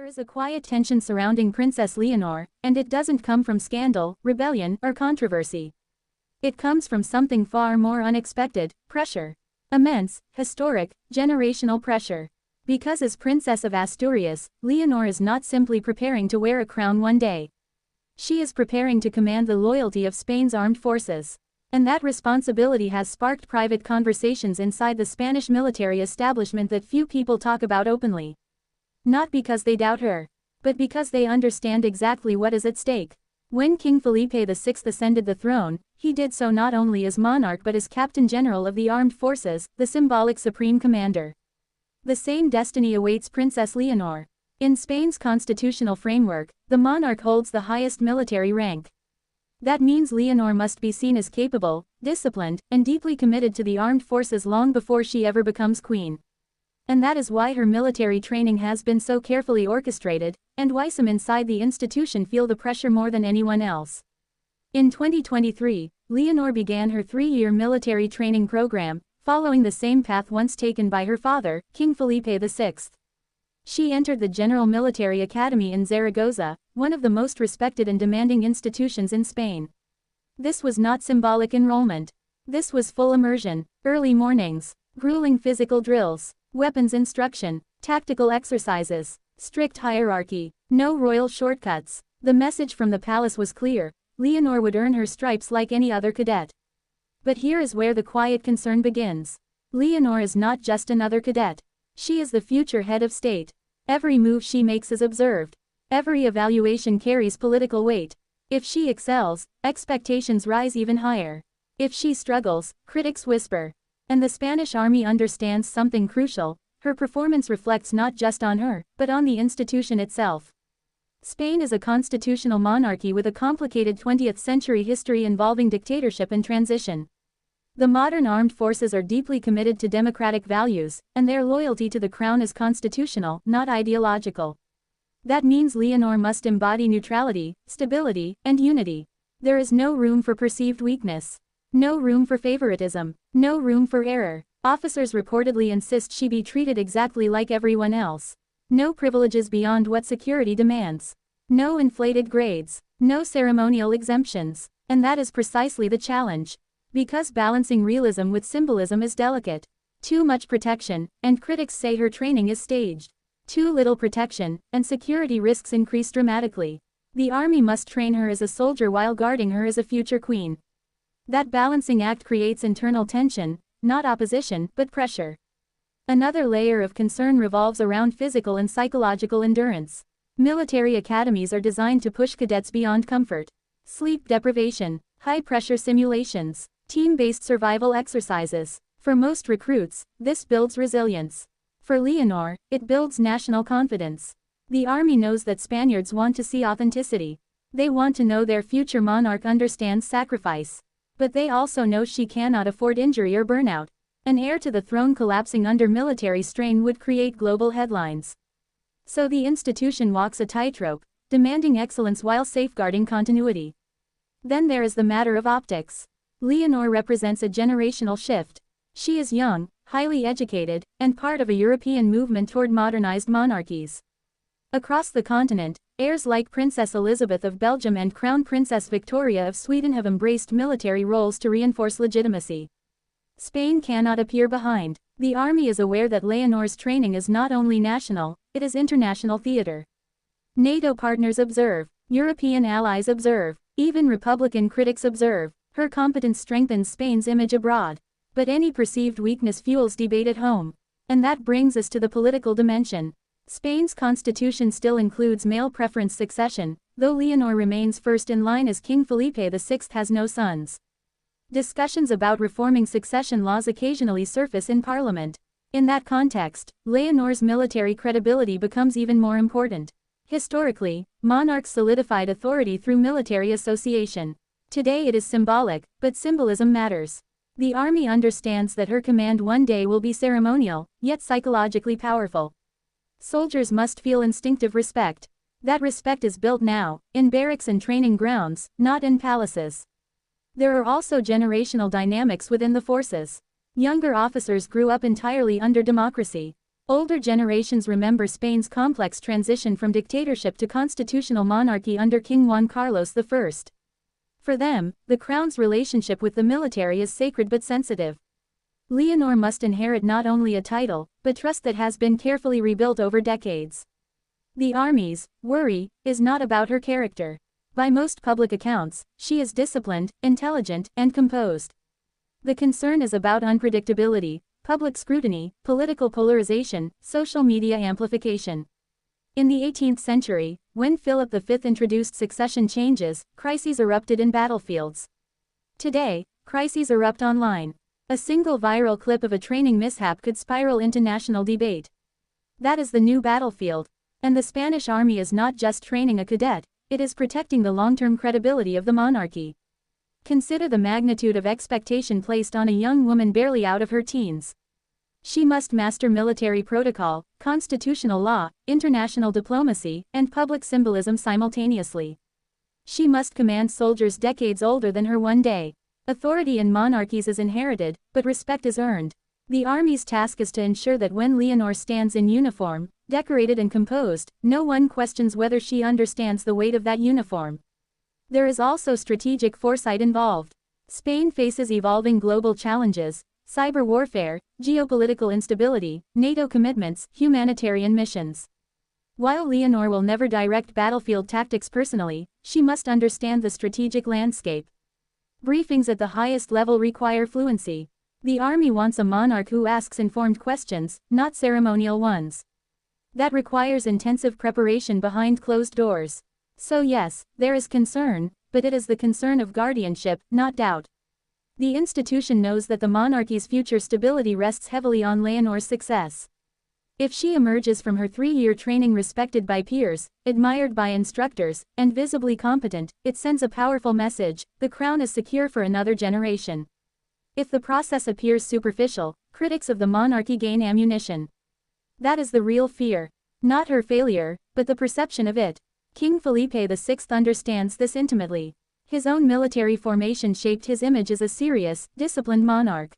is a quiet tension surrounding Princess Leonor, and it doesn't come from scandal, rebellion, or controversy. It comes from something far more unexpected: pressure. Immense, historic, generational pressure. Because as Princess of Asturias, Leonor is not simply preparing to wear a crown one day. She is preparing to command the loyalty of Spain's armed forces. And that responsibility has sparked private conversations inside the Spanish military establishment that few people talk about openly. Not because they doubt her, but because they understand exactly what is at stake. When King Felipe VI ascended the throne, he did so not only as monarch but as Captain General of the Armed Forces, the symbolic supreme commander. The same destiny awaits Princess Leonor. In Spain's constitutional framework, the monarch holds the highest military rank. That means Leonor must be seen as capable, disciplined, and deeply committed to the armed forces long before she ever becomes queen. And that is why her military training has been so carefully orchestrated, and why some inside the institution feel the pressure more than anyone else. In 2023, Leonor began her 3-year military training program, following the same path once taken by her father, King Felipe VI. She entered the General Military Academy in Zaragoza, one of the most respected and demanding institutions in Spain. This was not symbolic enrollment. This was full immersion: early mornings, grueling physical drills, weapons instruction, tactical exercises, strict hierarchy, no royal shortcuts. The message from the palace was clear: Leonor would earn her stripes like any other cadet. But here is where the quiet concern begins. Leonor is not just another cadet. She is the future head of state. Every move she makes is observed. Every evaluation carries political weight. If she excels, expectations rise even higher. If she struggles, critics whisper. And the Spanish army understands something crucial: her performance reflects not just on her, but on the institution itself. Spain is a constitutional monarchy with a complicated 20th-century history involving dictatorship and transition. The modern armed forces are deeply committed to democratic values, and their loyalty to the crown is constitutional, not ideological. That means Leonor must embody neutrality, stability, and unity. There is no room for perceived weakness. No room for favoritism. No room for error. Officers reportedly insist she be treated exactly like everyone else. No privileges beyond what security demands. No inflated grades. No ceremonial exemptions. And that is precisely the challenge. Because balancing realism with symbolism is delicate. Too much protection, and critics say her training is staged. Too little protection, and security risks increase dramatically. The army must train her as a soldier while guarding her as a future queen. That balancing act creates internal tension, not opposition, but pressure. Another layer of concern revolves around physical and psychological endurance. Military academies are designed to push cadets beyond comfort. Sleep deprivation, high-pressure simulations, team-based survival exercises. For most recruits, this builds resilience. For Leonor, it builds national confidence. The army knows that Spaniards want to see authenticity. They want to know their future monarch understands sacrifice. But they also know she cannot afford injury or burnout. An heir to the throne collapsing under military strain would create global headlines. So the institution walks a tightrope, demanding excellence while safeguarding continuity. Then there is the matter of optics. Leonor represents a generational shift. She is young, highly educated, and part of a European movement toward modernized monarchies. Across the continent, heirs like Princess Elizabeth of Belgium and Crown Princess Victoria of Sweden have embraced military roles to reinforce legitimacy. Spain cannot appear behind. The army is aware that Leonor's training is not only national, it is international theater. NATO partners observe. European allies observe. Even Republican critics observe. Her competence strengthens Spain's image abroad. But any perceived weakness fuels debate at home. And that brings us to the political dimension. Spain's constitution still includes male preference succession, though Leonor remains first in line as King Felipe VI has no sons. Discussions about reforming succession laws occasionally surface in parliament. In that context, Leonor's military credibility becomes even more important. Historically, monarchs solidified authority through military association. Today it is symbolic, but symbolism matters. The army understands that her command one day will be ceremonial, yet psychologically powerful. Soldiers must feel instinctive respect. That respect is built now, in barracks and training grounds, not in palaces. There are also generational dynamics within the forces. Younger officers grew up entirely under democracy. Older generations remember Spain's complex transition from dictatorship to constitutional monarchy under King Juan Carlos I. For them, the crown's relationship with the military is sacred but sensitive. Leonor must inherit not only a title, but trust that has been carefully rebuilt over decades. The army's worry is not about her character. By most public accounts, she is disciplined, intelligent, and composed. The concern is about unpredictability, public scrutiny, political polarization, social media amplification. In the 18th century, when Philip V introduced succession changes, crises erupted in battlefields. Today, crises erupt online. A single viral clip of a training mishap could spiral into national debate. That is the new battlefield. And the Spanish army is not just training a cadet, it is protecting the long-term credibility of the monarchy. Consider the magnitude of expectation placed on a young woman barely out of her teens. She must master military protocol, constitutional law, international diplomacy, and public symbolism simultaneously. She must command soldiers decades older than her one day. Authority in monarchies is inherited, but respect is earned. The army's task is to ensure that when Leonor stands in uniform, decorated and composed, no one questions whether she understands the weight of that uniform. There is also strategic foresight involved. Spain faces evolving global challenges: cyber warfare, geopolitical instability, NATO commitments, humanitarian missions. While Leonor will never direct battlefield tactics personally, she must understand the strategic landscape. Briefings at the highest level require fluency. The army wants a monarch who asks informed questions, not ceremonial ones. That requires intensive preparation behind closed doors. So yes, there is concern, but it is the concern of guardianship, not doubt. The institution knows that the monarchy's future stability rests heavily on Leonor's success. If she emerges from her 3-year training respected by peers, admired by instructors, and visibly competent, it sends a powerful message: the crown is secure for another generation. If the process appears superficial, critics of the monarchy gain ammunition. That is the real fear. Not her failure, but the perception of it. King Felipe VI understands this intimately. His own military formation shaped his image as a serious, disciplined monarch.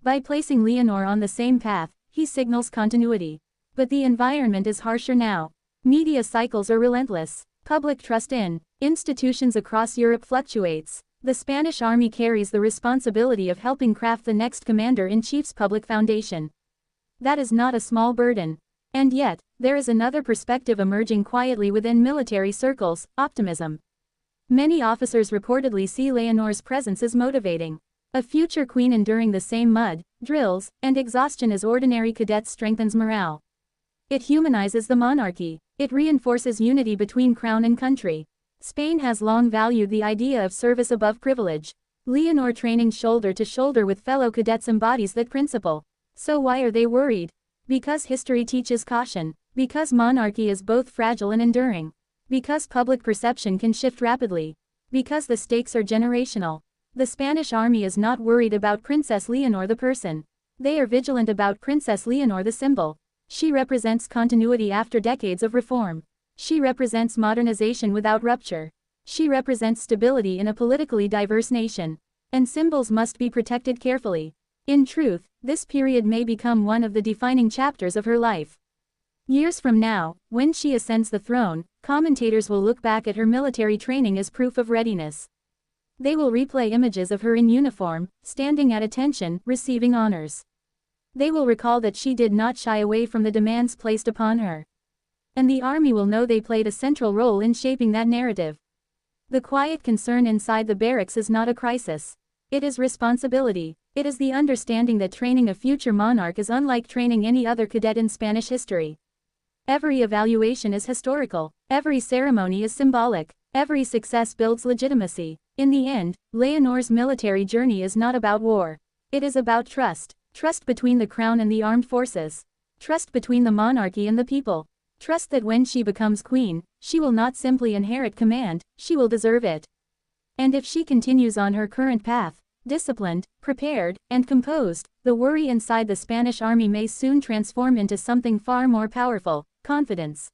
By placing Leonor on the same path, he signals continuity. But the environment is harsher now. Media cycles are relentless. Public trust in institutions across Europe fluctuates. The Spanish army carries the responsibility of helping craft the next commander-in-chief's public foundation. That is not a small burden. And yet, there is another perspective emerging quietly within military circles: optimism. Many officers reportedly see Leonor's presence as motivating. A future queen enduring the same mud, drills, and exhaustion as ordinary cadets strengthens morale. It humanizes the monarchy. It reinforces unity between crown and country. Spain has long valued the idea of service above privilege. Leonor training shoulder to shoulder with fellow cadets embodies that principle. So why are they worried? Because history teaches caution. Because monarchy is both fragile and enduring. Because public perception can shift rapidly. Because the stakes are generational. The Spanish army is not worried about Princess Leonor the person. They are vigilant about Princess Leonor the symbol. She represents continuity after decades of reform. She represents modernization without rupture. She represents stability in a politically diverse nation. And symbols must be protected carefully. In truth, this period may become one of the defining chapters of her life. Years from now, when she ascends the throne, commentators will look back at her military training as proof of readiness. They will replay images of her in uniform, standing at attention, receiving honors. They will recall that she did not shy away from the demands placed upon her. And the army will know they played a central role in shaping that narrative. The quiet concern inside the barracks is not a crisis. It is responsibility. It is the understanding that training a future monarch is unlike training any other cadet in Spanish history. Every evaluation is historical. Every ceremony is symbolic. Every success builds legitimacy. In the end, Leonor's military journey is not about war. It is about trust. Trust between the crown and the armed forces. Trust between the monarchy and the people. Trust that when she becomes queen, she will not simply inherit command, she will deserve it. And if she continues on her current path, disciplined, prepared, and composed, the worry inside the Spanish army may soon transform into something far more powerful: confidence.